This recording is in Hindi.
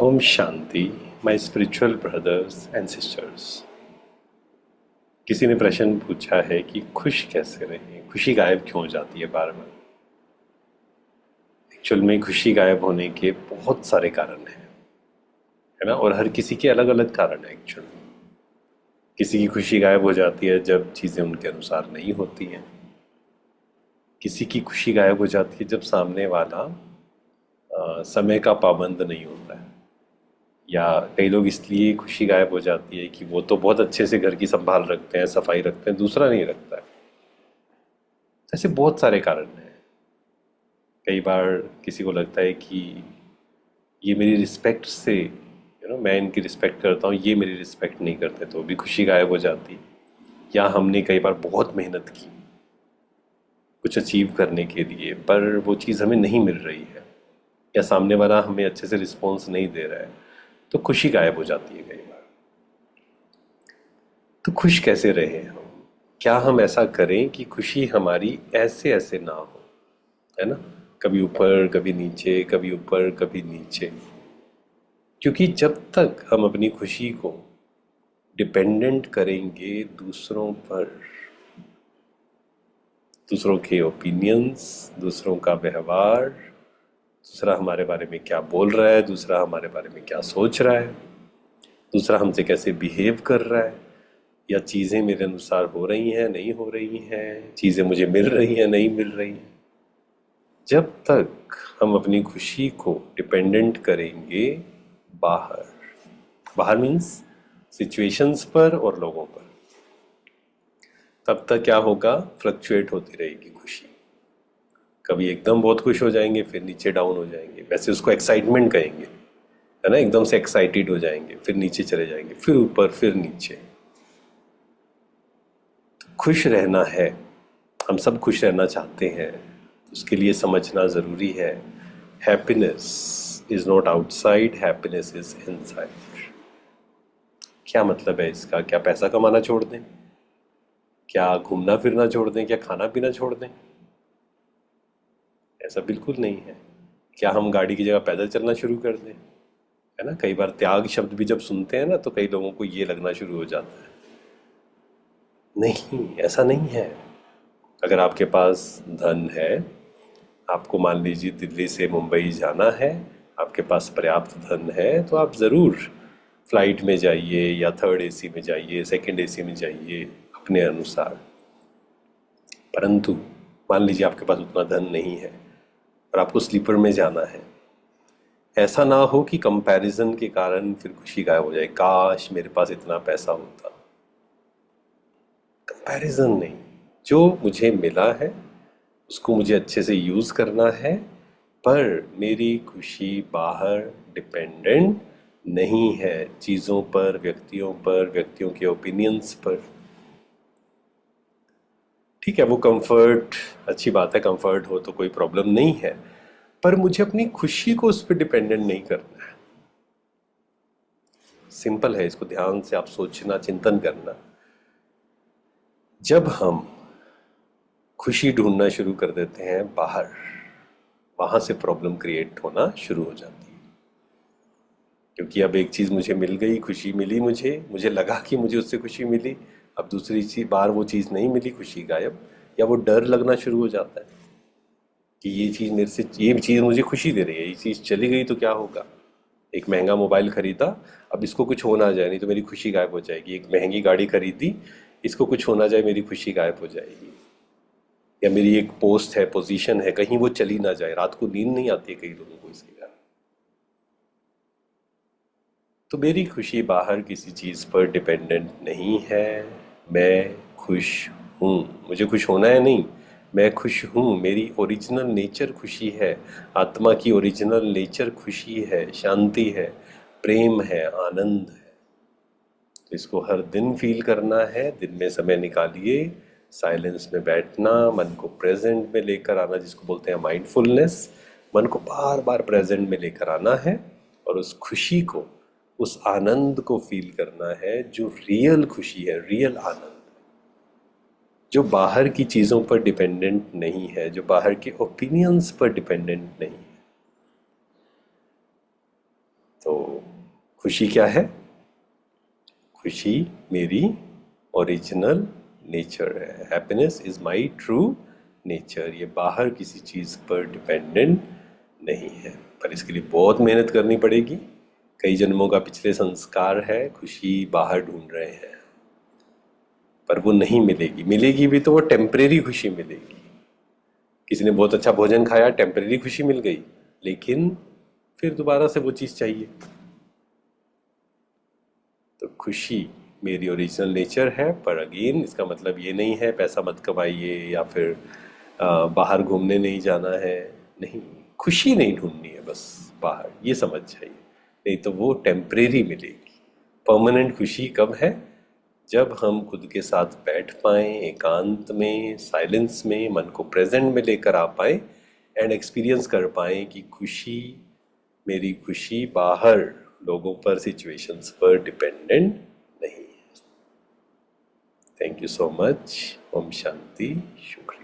ओम शांति। My spiritual brothers and sisters, किसी ने प्रश्न पूछा है कि खुश कैसे रहें, खुशी गायब क्यों हो जाती है बार बार। एक्चुअल में खुशी गायब होने के बहुत सारे कारण हैं, है ना। और हर किसी के अलग अलग कारण है एक्चुअल में। किसी की खुशी गायब हो जाती है जब चीज़ें उनके अनुसार नहीं होती हैं। किसी की खुशी गायब हो जाती है जब सामने वाला समय का पाबंद नहीं होता है। या कई लोग इसलिए खुशी गायब हो जाती है कि वो तो बहुत अच्छे से घर की संभाल रखते हैं, सफाई रखते हैं, दूसरा नहीं रखता है। ऐसे बहुत सारे कारण हैं। कई बार किसी को लगता है कि ये मेरी रिस्पेक्ट से, मैं इनकी रिस्पेक्ट करता हूँ, ये मेरी रिस्पेक्ट नहीं करते, तो भी खुशी गायब हो जाती। या हमने कई बार बहुत मेहनत की कुछ अचीव करने के लिए, पर वो चीज़ हमें नहीं मिल रही है, या सामने वाला हमें अच्छे से रिस्पॉन्स नहीं दे रहा है, तो खुशी गायब हो जाती है कई बार। तो खुश कैसे रहें हम? क्या हम ऐसा करें कि खुशी हमारी ऐसे ऐसे ना हो, है ना। कभी ऊपर कभी नीचे, कभी ऊपर कभी नीचे। क्योंकि जब तक हम अपनी खुशी को डिपेंडेंट करेंगे दूसरों पर, दूसरों के ओपिनियंस, दूसरों का व्यवहार, दूसरा हमारे बारे में क्या बोल रहा है, दूसरा हमारे बारे में क्या सोच रहा है, दूसरा हमसे कैसे बिहेव कर रहा है, या चीज़ें मेरे अनुसार हो रही हैं नहीं हो रही हैं, चीज़ें मुझे मिल रही हैं नहीं मिल रही हैं, जब तक हम अपनी खुशी को डिपेंडेंट करेंगे बाहर, बाहर मीन्स सिचुएशंस पर और लोगों पर, तब तक क्या होगा, फ्लक्चुएट होती रहेगी खुशी। कभी एकदम बहुत खुश हो जाएंगे, फिर नीचे डाउन हो जाएंगे। वैसे उसको एक्साइटमेंट कहेंगे, है ना। एकदम से एक्साइटेड हो जाएंगे, फिर नीचे चले जाएंगे, फिर ऊपर, फिर नीचे। तो खुश रहना है, हम सब खुश रहना चाहते हैं, उसके लिए समझना ज़रूरी है, happiness is not outside, happiness is inside. क्या मतलब है इसका? क्या पैसा कमाना छोड़ दें? क्या घूमना फिरना छोड़ दें? क्या खाना पीना छोड़ दें? ऐसा बिल्कुल नहीं है। क्या हम गाड़ी की जगह पैदल चलना शुरू कर दें? है ना। कई बार त्याग शब्द भी जब सुनते हैं ना, तो कई लोगों को ये लगना शुरू हो जाता है, नहीं, ऐसा नहीं है। अगर आपके पास धन है, आपको मान लीजिए दिल्ली से मुंबई जाना है, आपके पास पर्याप्त धन है, तो आप ज़रूर फ्लाइट में जाइए, या थर्ड एसी में जाइए, सेकंड एसी में जाइए, अपने अनुसार। परंतु मान लीजिए आपके पास उतना धन नहीं है और आपको स्लीपर में जाना है। ऐसा ना हो कि कंपैरिजन के कारण फिर खुशी गायब हो जाए, काश मेरे पास इतना पैसा होता। कंपैरिजन नहीं, जो मुझे मिला है उसको मुझे अच्छे से यूज़ करना है, पर मेरी खुशी बाहर डिपेंडेंट नहीं है चीज़ों पर, व्यक्तियों पर, व्यक्तियों के ओपिनियंस पर। ठीक है, वो कंफर्ट अच्छी बात है, कंफर्ट हो तो कोई प्रॉब्लम नहीं है, पर मुझे अपनी खुशी को उस पर डिपेंडेंट नहीं करना है। सिंपल है, इसको ध्यान से आप सोचना, चिंतन करना। जब हम खुशी ढूंढना शुरू कर देते हैं बाहर, वहां से प्रॉब्लम क्रिएट होना शुरू हो जाती है। क्योंकि अब एक चीज़ मुझे मिल गई, खुशी मिली, मुझे मुझे लगा कि मुझे उससे खुशी मिली, अब दूसरी चीज़, बाहर वो चीज़ नहीं मिली, खुशी गायब। या वो डर लगना शुरू हो जाता है कि ये चीज़ मेरे से, ये चीज़ मुझे खुशी दे रही है, ये चीज़ चली गई तो क्या होगा। एक महंगा मोबाइल खरीदा, अब इसको कुछ हो ना जाए, नहीं तो मेरी खुशी गायब हो जाएगी। एक महंगी गाड़ी खरीदी, इसको कुछ हो ना जाए, मेरी खुशी गायब हो जाएगी। या मेरी एक पोस्ट है, पोजीशन है, कहीं वो चली ना जाए, रात को नींद नहीं आती है कई लोगों को इसके कारण। तो मेरी खुशी बाहर किसी चीज़ पर डिपेंडेंट नहीं है। मैं खुश हूँ, मुझे खुश होना है नहीं, मैं खुश हूँ। मेरी ओरिजिनल नेचर खुशी है, आत्मा की ओरिजिनल नेचर खुशी है, शांति है, प्रेम है, आनंद है। तो इसको हर दिन फील करना है। दिन में समय निकालिए, साइलेंस में बैठना, मन को प्रेजेंट में लेकर आना, जिसको बोलते हैं माइंडफुलनेस। मन को बार बार प्रेजेंट में लेकर आना है, और उस खुशी को, उस आनंद को फील करना है, जो रियल खुशी है, रियल आनंद, जो बाहर की चीज़ों पर डिपेंडेंट नहीं है, जो बाहर के ओपिनियंस पर डिपेंडेंट नहीं है। तो खुशी क्या है? खुशी मेरी ओरिजिनल नेचर है। Happiness is my true nature. ये बाहर किसी चीज़ पर डिपेंडेंट नहीं है, पर इसके लिए बहुत मेहनत करनी पड़ेगी। कई जन्मों का पिछले संस्कार है, खुशी बाहर ढूंढ रहे हैं, पर वो नहीं मिलेगी। मिलेगी भी तो वो टेम्परेरी खुशी मिलेगी। किसी ने बहुत अच्छा भोजन खाया, टेम्परेरी खुशी मिल गई, लेकिन फिर दोबारा से वो चीज़ चाहिए। तो खुशी मेरी ओरिजिनल नेचर है, पर अगेन इसका मतलब ये नहीं है पैसा मत कमाइए या फिर बाहर घूमने नहीं जाना है। नहीं, खुशी नहीं ढूंढनी है बस बाहर, ये समझ जाइए। नहीं तो वो टेम्परेरी मिलेगी। परमानेंट खुशी कब है? जब हम खुद के साथ बैठ पाएं, एकांत में, साइलेंस में, मन को प्रेजेंट में लेकर आ पाएं एंड एक्सपीरियंस कर पाएं कि खुशी, मेरी खुशी बाहर लोगों पर, सिचुएशंस पर डिपेंडेंट नहीं है। Thank you so much. ओम शांति। शुक्रिया।